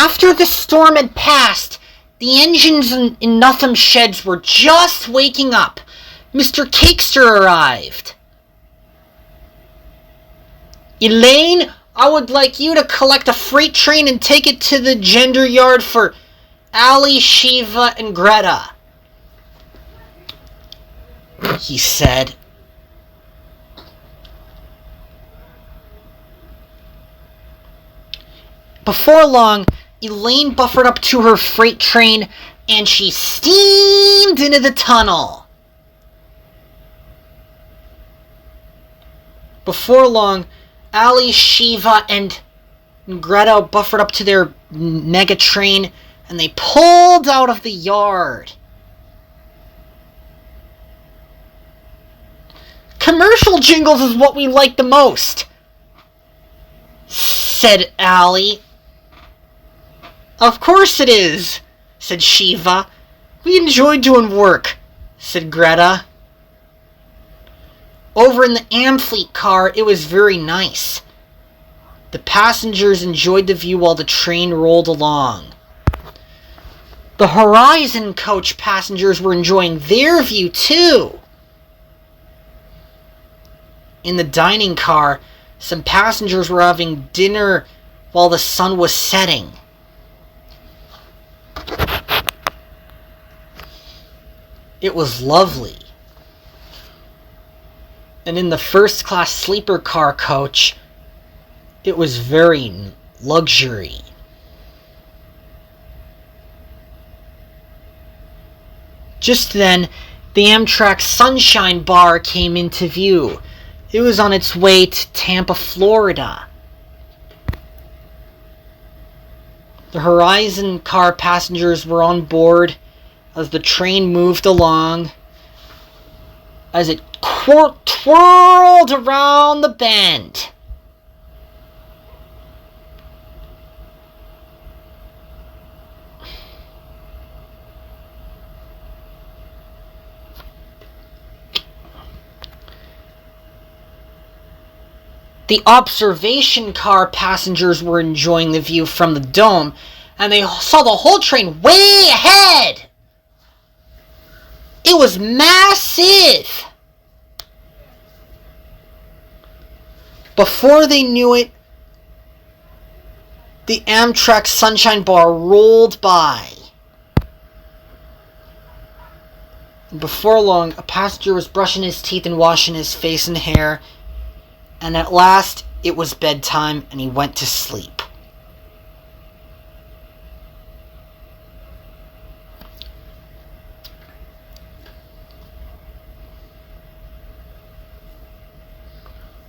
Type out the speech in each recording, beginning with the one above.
After the storm had passed, the engines in Notham's sheds were just waking up. Mr. Cakester arrived. Elaine, I would like you to collect a freight train and take it to the gender yard for Ali, Shiva, and Greta, he said. Before long, Elaine buffered up to her freight train and she steamed into the tunnel. Before long, Ali, Shiva, and Greta buffered up to their mega train and they pulled out of the yard. Commercial jingles is what we like the most, said Ali. Of course it is, said Shiva. We enjoy doing work, said Greta. Over in the Amfleet car, it was very nice. The passengers enjoyed the view while the train rolled along. The Horizon coach passengers were enjoying their view too. In the dining car, some passengers were having dinner while the sun was setting. It was lovely. And in the first-class sleeper car coach, it was very luxury. Just then, the Amtrak Sunshine Bar came into view. It was on its way to Tampa, Florida. The Horizon car passengers were on board as the train moved along, as it twirled around the bend. The observation car passengers were enjoying the view from the dome, and they saw the whole train way ahead. It was massive. Before they knew it, the Amtrak Sunshine Bar rolled by. And before long, a passenger was brushing his teeth and washing his face and hair, and at last it was bedtime and he went to sleep.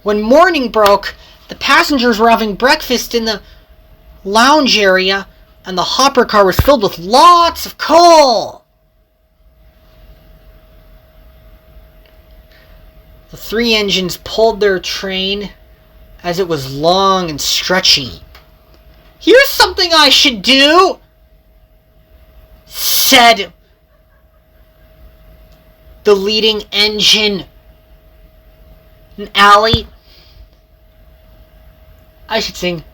When morning broke, the passengers were having breakfast in the lounge area, and the hopper car was filled with lots of coal. The three engines pulled their train as it was long and stretchy. Here's something I should do, said the leading engine, an alley. I should sing,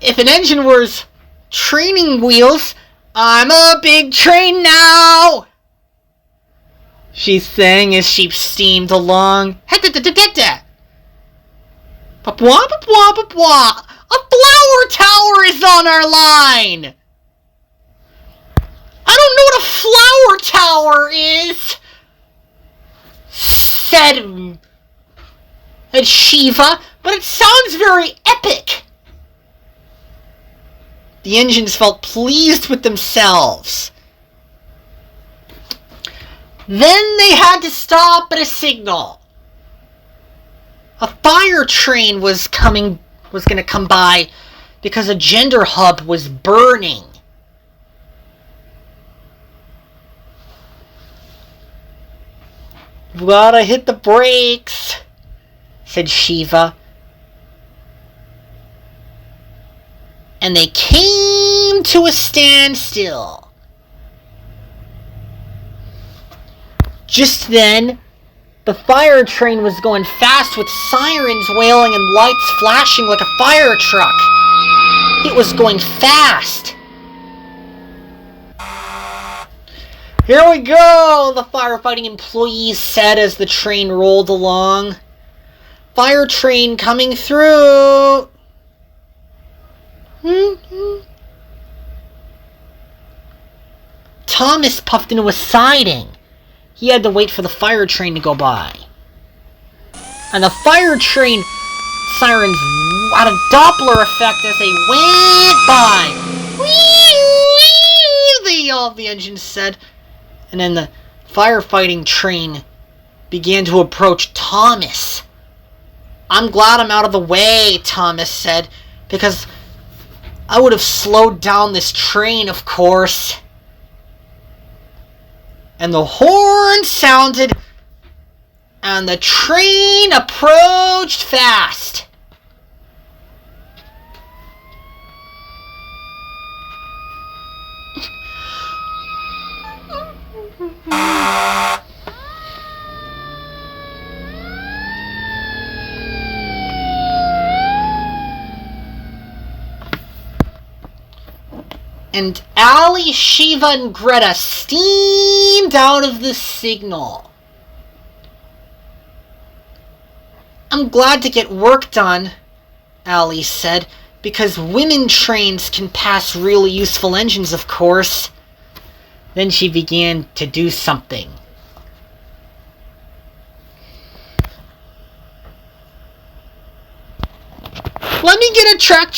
if an engine was training wheels, I'm a big train now, she sang as she steamed along. Papwa, papwa, papwa, a flower tower is on our line. I don't know what a flower tower is, said Shiva, but it sounds very epic. The engines felt pleased with themselves. Then they had to stop at a signal. A fire train was going to come by because a gender hub was burning. Gotta hit the brakes, said Shiva. And they came to a standstill. Just then, the fire train was going fast with sirens wailing and lights flashing like a fire truck. It was going fast. Here we go, the firefighting employees said as the train rolled along. Fire train coming through. Thomas puffed into a siding. He had to wait for the fire train to go by. And the fire train sirens had a Doppler effect as they went by. All the engines said. And then the firefighting train began to approach Thomas. I'm glad I'm out of the way, Thomas said, because I would have slowed down this train, of course. And the horn sounded, and the train approached fast. And Ali, Shiva, and Greta steamed out of the signal. I'm glad to get work done, Ali said, because women trains can pass really useful engines, of course. Then she began to do something. Let me get a track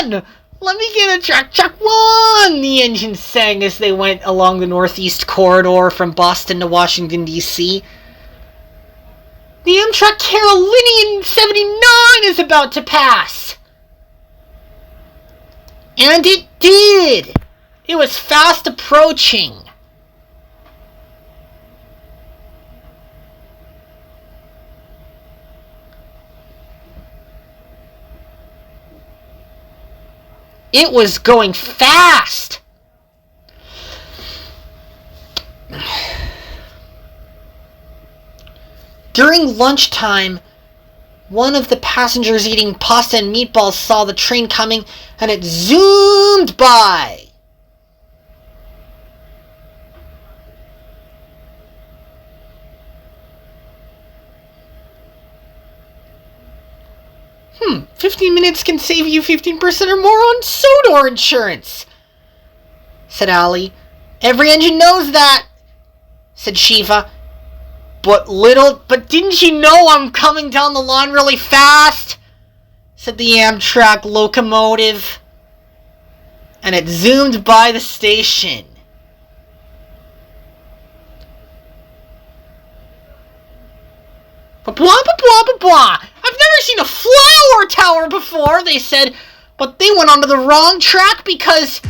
1! Let me get a track 1! The engine sang as they went along the northeast corridor from Boston to Washington, D.C. The Amtrak Carolinian 79 is about to pass! And it did! It was fast approaching. It was going fast. During lunchtime, one of the passengers eating pasta and meatballs saw the train coming, and it zoomed by. 15 minutes can save you 15% or more on Sodor insurance, said Ali. Every engine knows that, said Shiva. But didn't you know I'm coming down the line really fast? Said the Amtrak locomotive. And it zoomed by the station. Blah, blah, blah, blah, blah. I've never seen a flower tower before, they said, but they went onto the wrong track because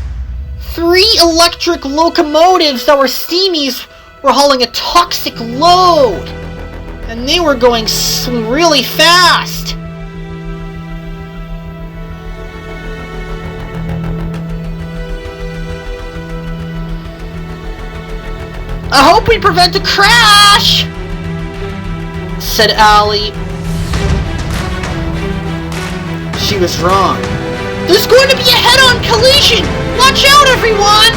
3 electric locomotives that were steamies were hauling a toxic load, and they were going really fast. I hope we prevent a crash, said Ali. She was wrong. There's going to be a head-on collision! Watch out, everyone!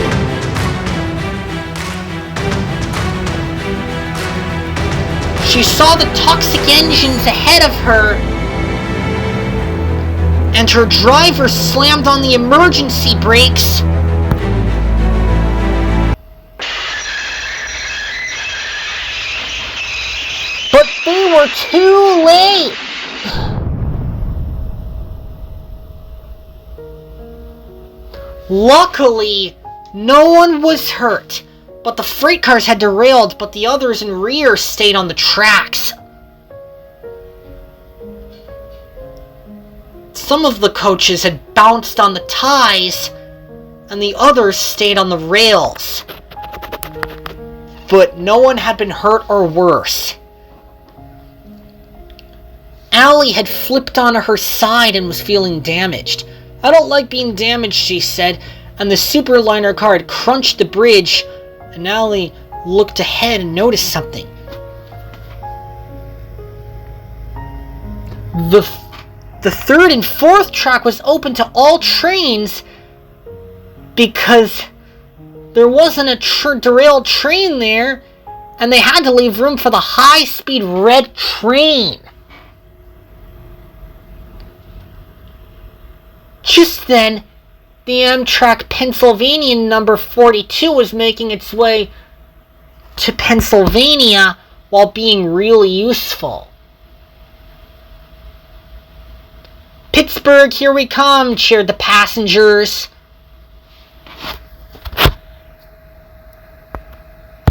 She saw the toxic engines ahead of her, and her driver slammed on the emergency brakes. But they were too late! Luckily, no one was hurt, but the freight cars had derailed, but the others in rear stayed on the tracks. Some of the coaches had bounced on the ties, and the others stayed on the rails. But no one had been hurt or worse. Ali had flipped onto her side and was feeling damaged. I don't like being damaged, she said, and the superliner car had crunched the bridge, and Ali looked ahead and noticed something. The 3rd and 4th track was open to all trains because There wasn't a derailed train there, and they had to leave room for the high-speed red train. Just then, the Amtrak Pennsylvania number 42 was making its way to Pennsylvania while being really useful. "Pittsburgh, here we come," cheered the passengers.